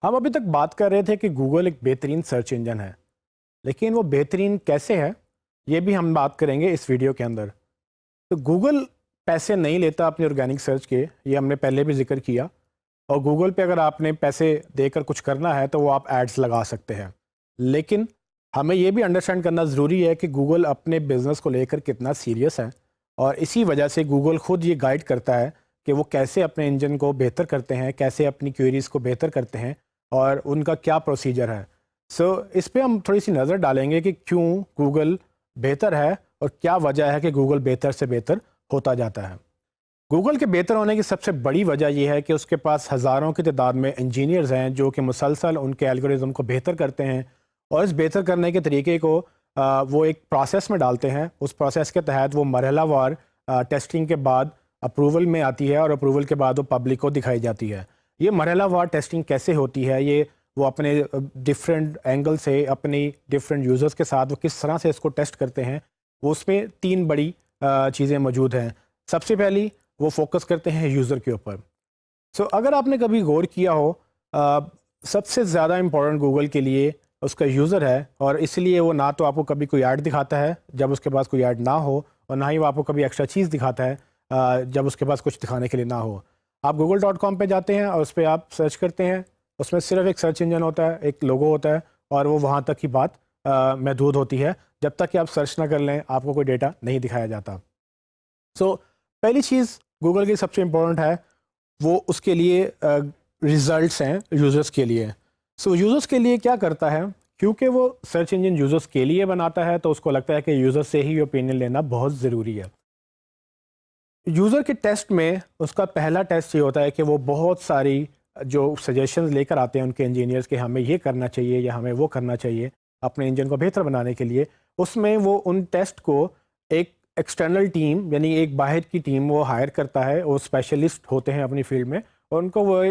हम अभी तक बात कर रहे थे कि गूगल एक बेहतरीन सर्च इंजन है, लेकिन वो बेहतरीन कैसे है ये भी हम बात करेंगे इस वीडियो के अंदर। तो गूगल पैसे नहीं लेता अपने ऑर्गेनिक सर्च के, ये हमने पहले भी जिक्र किया। और गूगल पे अगर आपने पैसे देकर कुछ करना है तो वो आप एड्स लगा सकते हैं, लेकिन हमें ये भी अंडरस्टैंड करना ज़रूरी है कि गूगल अपने बिज़नेस को लेकर कितना सीरियस है। और इसी वजह से गूगल खुद ये गाइड करता है कि वो कैसे अपने इंजन को बेहतर करते हैं, कैसे अपनी क्वेरीज़ को बेहतर करते हैं और उनका क्या प्रोसीजर है। इस पे हम थोड़ी सी नज़र डालेंगे कि क्यों गूगल बेहतर है और क्या वजह है कि गूगल बेहतर से बेहतर होता जाता है। गूगल के बेहतर होने की सबसे बड़ी वजह यह है कि उसके पास हज़ारों की तादाद में इंजीनियर्स हैं जो कि मुसलसल उनके एल्गोरिज्म को बेहतर करते हैं और इस बेहतर करने के तरीके को वो एक प्रोसेस में डालते हैं। उस प्रोसेस के तहत वो मरहलावार टेस्टिंग के बाद अप्रूवल में आती है और अप्रूवल के बाद वो पब्लिक को दिखाई जाती है। ये मरहलावार टेस्टिंग कैसे होती है, ये वो अपने डिफरेंट एंगल से अपनी डिफरेंट यूज़र्स के साथ वो किस तरह से इसको टेस्ट करते हैं, वो उसमें तीन बड़ी चीज़ें मौजूद हैं। सबसे पहली वो फोकस करते हैं यूज़र के ऊपर। अगर आपने कभी गौर किया हो, सबसे ज़्यादा इम्पोर्टेंट गूगल के लिए उसका यूज़र है, और इसलिए वो ना तो आपको कभी कोई ऐड दिखाता है जब उसके पास कोई ऐड ना हो, और ना ही वो आपको कभी एक्स्ट्रा चीज़ दिखाता है जब उसके पास कुछ दिखाने के लिए ना हो। आप google.com पे जाते हैं और उस पर आप सर्च करते हैं, उसमें सिर्फ एक सर्च इंजन होता है, एक लोगो होता है और वो वहाँ तक की बात महदूद होती है। जब तक कि आप सर्च ना कर लें आपको कोई डेटा नहीं दिखाया जाता। पहली चीज़ गूगल की सबसे इम्पोर्टेंट है वो उसके लिए रिज़ल्ट्स हैं यूज़र्स के लिए। यूज़र्स के लिए क्या करता है, क्योंकि वो सर्च इंजन यूज़र्स के लिए बनाता है तो उसको लगता है कि यूज़र से ही ओपिनियन लेना बहुत ज़रूरी है। यूज़र के टेस्ट में उसका पहला टेस्ट ये होता है कि वो बहुत सारी जो सजेशंस लेकर आते हैं उनके इंजीनियर्स के हमें ये करना चाहिए या हमें वो करना चाहिए अपने इंजन को बेहतर बनाने के लिए, उसमें वो उन टेस्ट को एक एक्सटर्नल टीम यानी एक बाहर की टीम वो हायर करता है। वो स्पेशलिस्ट होते हैं अपनी फील्ड में और उनको वो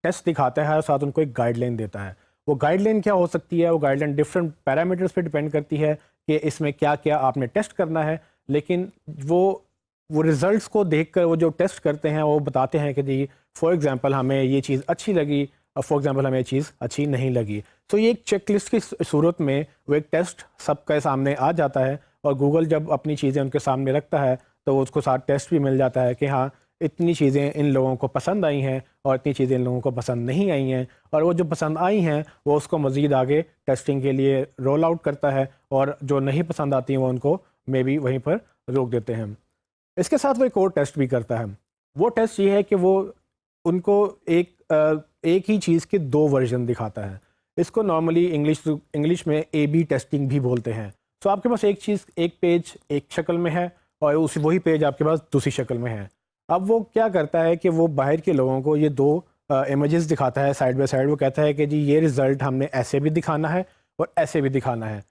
टेस्ट दिखाता है और साथ उनको एक गाइडलाइन देता है। वो गाइडलाइन क्या हो सकती है, वो गाइडलाइन डिफरेंट पैरामीटर्स पे डिपेंड करती है कि इसमें क्या क्या आपने टेस्ट करना है, लेकिन वो रिज़ल्ट्स को देखकर वो जो टेस्ट करते हैं वो बताते हैं कि जी फॉर एग्जांपल हमें ये चीज़ अच्छी लगी और फॉर एग्जांपल हमें ये चीज़ अच्छी नहीं लगी। ये एक चेकलिस्ट की सूरत में वो एक टेस्ट सबके सामने आ जाता है और गूगल जब अपनी चीज़ें उनके सामने रखता है तो वो उसको साथ टेस्ट भी मिल जाता है कि हाँ इतनी चीज़ें इन लोगों को पसंद आई हैं और इतनी चीज़ें इन लोगों को पसंद नहीं आई हैं, और वो जो पसंद आई हैं वो उसको मज़ीद आगे टेस्टिंग के लिए रोल आउट करता है और जो नहीं पसंद आती हैं वो उनको मे बी वहीं पर रोक देते हैं। इसके साथ वो एक और टेस्ट भी करता है। वो टेस्ट ये है कि वो उनको एक ही चीज़ के दो वर्जन दिखाता है। इसको नॉर्मली इंग्लिश में A/B टेस्टिंग भी बोलते हैं। आपके पास एक चीज़ एक पेज एक शक्ल में है और वही पेज आपके पास दूसरी शक्ल में है। अब वो क्या करता है कि वो बाहर के लोगों को ये दो इमेजेस दिखाता है साइड बाय साइड। वो कहता है कि जी ये रिज़ल्ट हमने ऐसे भी दिखाना है और ऐसे भी दिखाना है,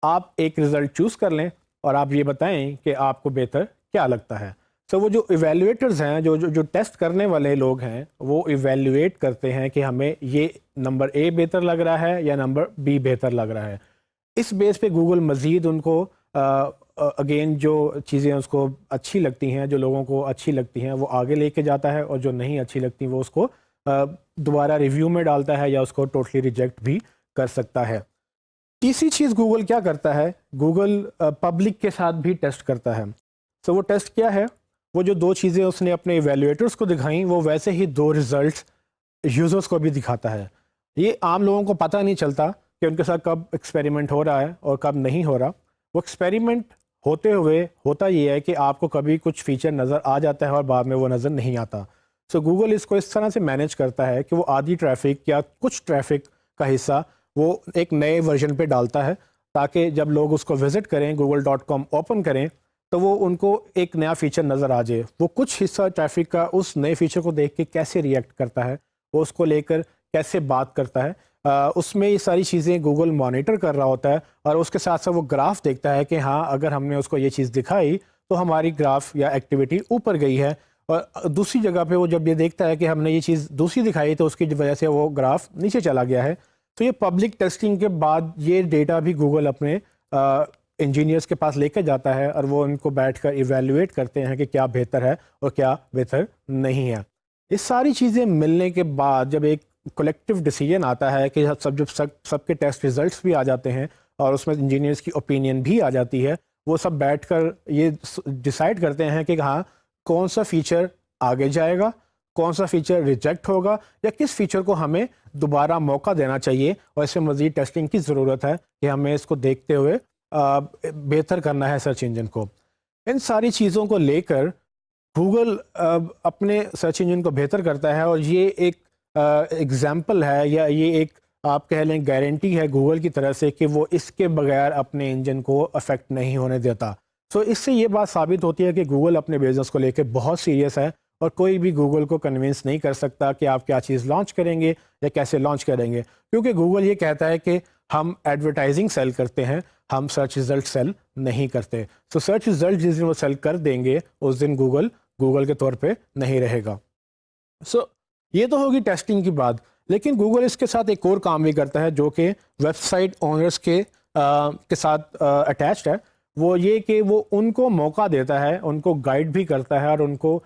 आप एक रिज़ल्ट चूज़ कर लें और आप ये बताएं कि आपको बेहतर क्या लगता है। वो जो इवेल्युएटर्स हैं, जो टेस्ट करने वाले लोग हैं, वो इवेल्युएट करते हैं कि हमें ये नंबर A बेहतर लग रहा है या नंबर B बेहतर लग रहा है। इस बेस पे गूगल मज़ीद उनको अगेन जो चीज़ें उसको अच्छी लगती हैं, जो लोगों को अच्छी लगती हैं वो आगे लेके जाता है, और जो नहीं अच्छी लगती वो उसको दोबारा रिव्यू में डालता है या उसको टोटली रिजेक्ट भी कर सकता है। तीसरी चीज़ गूगल क्या करता है, गूगल पब्लिक के साथ भी टेस्ट करता है। वो टेस्ट क्या है, वो जो दो चीज़ें उसने अपने इवेल्युएटर्स को दिखाई वो वैसे ही दो रिज़ल्ट्स यूज़र्स को भी दिखाता है। ये आम लोगों को पता नहीं चलता कि उनके साथ कब एक्सपेरिमेंट हो रहा है और कब नहीं हो रहा। वो एक्सपेरिमेंट होते हुए होता ये है कि आपको कभी कुछ फीचर नज़र आ जाता है और बाद में वो नज़र नहीं आता। गूगल इसको इस तरह से मैनेज करता है कि वो आधी ट्रैफिक या कुछ ट्रैफिक का हिस्सा वो एक नए वर्जन पे डालता है, ताकि जब लोग उसको विज़िट करें, google.com ओपन करें, तो वो उनको एक नया फ़ीचर नज़र आ जाए। वो कुछ हिस्सा ट्रैफिक का उस नए फ़ीचर को देख के कैसे रिएक्ट करता है, वो उसको लेकर कैसे बात करता है, उसमें ये सारी चीज़ें गूगल मॉनिटर कर रहा होता है। और उसके साथ साथ वो ग्राफ देखता है कि हाँ अगर हमने उसको ये चीज़ दिखाई तो हमारी ग्राफ या एक्टिविटी ऊपर गई है, और दूसरी जगह पे वो जब ये देखता है कि हमने ये चीज़ दूसरी दिखाई तो उसकी वजह से वो ग्राफ नीचे चला गया है। ये पब्लिक टेस्टिंग के बाद ये डेटा भी गूगल अपने इंजीनियर्स के पास लेकर जाता है और वो उनको बैठकर इवेल्युएट करते हैं कि क्या बेहतर है और क्या बेहतर नहीं है। ये सारी चीज़ें मिलने के बाद जब एक کلیکٹیو ڈیسیجن آتا ہے کہ سب کے ٹیسٹ ریزلٹس بھی آ جاتے ہیں اور اس میں انجینئرس کی اوپینین بھی آ جاتی ہے, وہ سب بیٹھ کر یہ ڈیسائیڈ کرتے ہیں کہ ہاں کون سا فیچر آگے جائے گا, کون سا فیچر ریجیکٹ ہوگا, یا کس فیچر کو ہمیں دوبارہ موقع دینا چاہیے اور اس میں مزید ٹیسٹنگ کی ضرورت ہے کہ ہمیں اس کو دیکھتے ہوئے بہتر کرنا ہے سرچ انجن کو. ان ساری چیزوں کو لے کر گوگل اپنے سرچ انجن کو بہتر کرتا ہے, اور یہ ایک ایگزامپل ہے یا یہ ایک آپ کہہ لیں گارنٹی ہے گوگل کی طرف سے کہ وہ اس کے بغیر اپنے انجن کو افیکٹ نہیں ہونے دیتا. سو اس سے یہ بات ثابت ہوتی ہے کہ گوگل اپنے بزنس کو لے کے بہت سیریس ہے, اور کوئی بھی گوگل کو کنونس نہیں کر سکتا کہ آپ کیا چیز لانچ کریں گے یا کیسے لانچ کریں گے, کیونکہ گوگل یہ کہتا ہے کہ ہم ایڈورٹائزنگ سیل کرتے ہیں, ہم سرچ رزلٹ سیل نہیں کرتے. سو سرچ رزلٹ جس دن وہ سیل کر دیں گے اس دن گوگل کے طور پہ نہیں رہے گا. سو یہ تو ہوگی ٹیسٹنگ کی بات, لیکن گوگل اس کے ساتھ ایک اور کام بھی کرتا ہے جو کہ ویب سائٹ اونرس کے ساتھ اٹیچڈ ہے. وہ یہ کہ وہ ان کو موقع دیتا ہے, ان کو گائیڈ بھی کرتا ہے, اور ان کو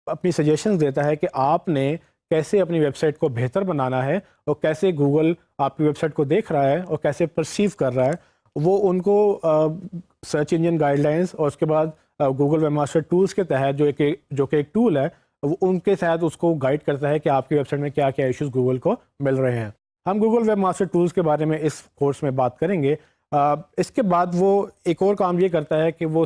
اپنی سجیشنز دیتا ہے کہ آپ نے کیسے اپنی ویب سائٹ کو بہتر بنانا ہے, اور کیسے گوگل آپ کی ویب سائٹ کو دیکھ رہا ہے اور کیسے پرسیو کر رہا ہے. وہ ان کو سرچ انجن گائیڈ لائنس اور اس کے بعد گوگل ویب ماسٹر ٹولز کے تحت جو کہ ایک ٹول ہے, وہ ان کے تحت اس کو گائیڈ کرتا ہے کہ آپ کی ویب سائٹ میں کیا کیا ایشوز گوگل کو مل رہے ہیں. ہم گوگل ویب ماسٹر ٹولز کے بارے میں اس کورس میں بات کریں گے. اس کے بعد وہ ایک اور کام یہ کرتا ہے کہ وہ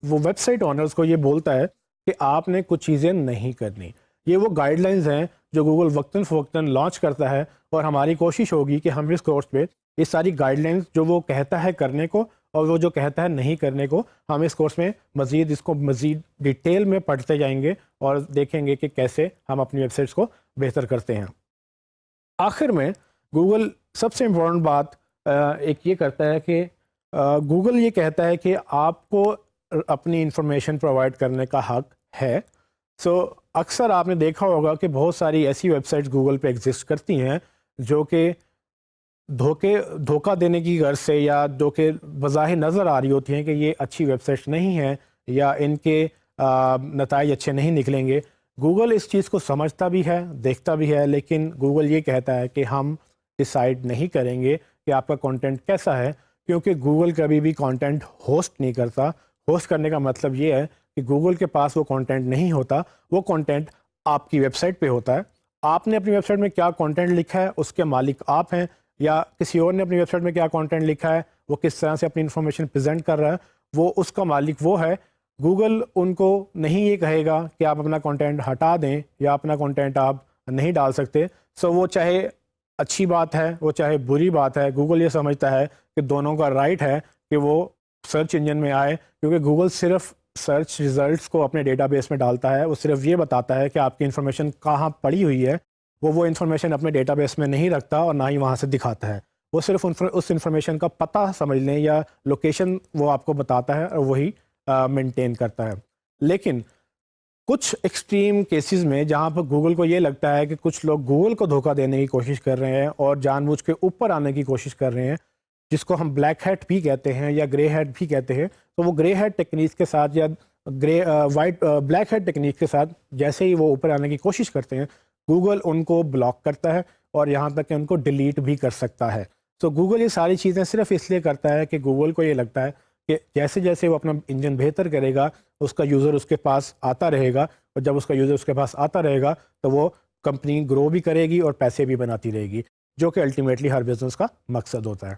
ویب سائٹ اونرز کو یہ بولتا ہے کہ آپ نے کچھ چیزیں نہیں کرنی. یہ وہ گائیڈ لائنز ہیں جو گوگل وقتاً فوقتاً لانچ کرتا ہے, اور ہماری کوشش ہوگی کہ ہم اس کورس پہ یہ ساری گائیڈ لائنز جو وہ کہتا ہے کرنے کو اور وہ جو کہتا ہے نہیں کرنے کو, ہم اس کورس میں اس کو مزید ڈیٹیل میں پڑھتے جائیں گے اور دیکھیں گے کہ کیسے ہم اپنی ویب سائٹس کو بہتر کرتے ہیں. آخر میں گوگل سب سے امپورٹنٹ بات ایک یہ کرتا ہے کہ گوگل یہ کہتا ہے کہ آپ کو اپنی انفارمیشن پرووائڈ کرنے کا حق ہے. سو اکثر آپ نے دیکھا ہوگا کہ بہت ساری ایسی ویب سائٹس گوگل پہ ایگزسٹ کرتی ہیں جو کہ دھوکہ دینے کی غرض سے, یا جو کہ بظاہر نظر آ رہی ہوتی ہیں کہ یہ اچھی ویب سائٹس نہیں ہیں یا ان کے نتائج اچھے نہیں نکلیں گے. گوگل اس چیز کو سمجھتا بھی ہے, دیکھتا بھی ہے, لیکن گوگل یہ کہتا ہے کہ ہم ڈیسائیڈ نہیں کریں گے کہ آپ کا کانٹینٹ کیسا ہے, کیونکہ گوگل کبھی بھی کانٹینٹ ہوسٹ نہیں کرتا. ہوسٹ کرنے کا مطلب یہ ہے کہ گوگل کے پاس وہ کانٹینٹ نہیں ہوتا, وہ کانٹینٹ آپ کی ویب سائٹ پہ ہوتا ہے. آپ نے اپنی ویب سائٹ میں کیا کانٹینٹ لکھا ہے اس کے مالک آپ ہیں, یا کسی اور نے اپنی ویب سائٹ میں کیا کانٹینٹ لکھا ہے, وہ کس طرح سے اپنی انفارمیشن پریزنٹ کر رہا ہے, وہ اس کا مالک وہ ہے. گوگل ان کو نہیں یہ کہے گا کہ آپ اپنا کانٹینٹ ہٹا دیں یا اپنا کانٹینٹ آپ نہیں ڈال سکتے. سو وہ چاہے اچھی بات ہے وہ چاہے بری بات ہے, گوگل یہ سمجھتا ہے کہ دونوں کا رائٹ ہے کہ وہ سرچ انجن میں آئے, کیونکہ گوگل صرف سرچ ریزلٹس کو اپنے ڈیٹا بیس میں ڈالتا ہے. وہ صرف یہ بتاتا ہے کہ آپ کی انفارمیشن کہاں پڑی ہوئی ہے, وہ انفارمیشن اپنے ڈیٹا بیس میں نہیں رکھتا اور نہ ہی وہاں سے دکھاتا ہے. وہ صرف اس انفارمیشن کا پتہ سمجھ لیں یا لوکیشن وہ آپ کو بتاتا ہے اور وہی مینٹین کرتا ہے. لیکن کچھ ایکسٹریم کیسز میں جہاں پر گوگل کو یہ لگتا ہے کہ کچھ لوگ گوگل کو دھوکہ دینے کی کوشش کر رہے ہیں اور جان بوجھ کے اوپر آنے کی کوشش کر رہے ہیں, جس کو ہم بلیک ہیٹ بھی کہتے ہیں یا گرے ہیٹ بھی کہتے ہیں, تو وہ گرے ہیٹ ٹیکنیک کے ساتھ یا بلیک ہیٹ ٹیکنیک کے ساتھ جیسے ہی وہ اوپر آنے کی کوشش کرتے ہیں, گوگل ان کو بلاک کرتا ہے اور یہاں تک کہ ان کو ڈیلیٹ بھی کر سکتا ہے. تو گوگل یہ ساری چیزیں صرف اس لیے کرتا ہے کہ گوگل کو یہ لگتا ہے کہ جیسے جیسے وہ اپنا انجن بہتر کرے گا اس کا یوزر اس کے پاس آتا رہے گا, اور جب اس کا یوزر اس کے پاس آتا رہے گا تو وہ کمپنی گرو بھی کرے گی اور پیسے بھی بناتی رہے گی, جو کہ الٹیمیٹلی ہر بزنس کا مقصد ہوتا ہے.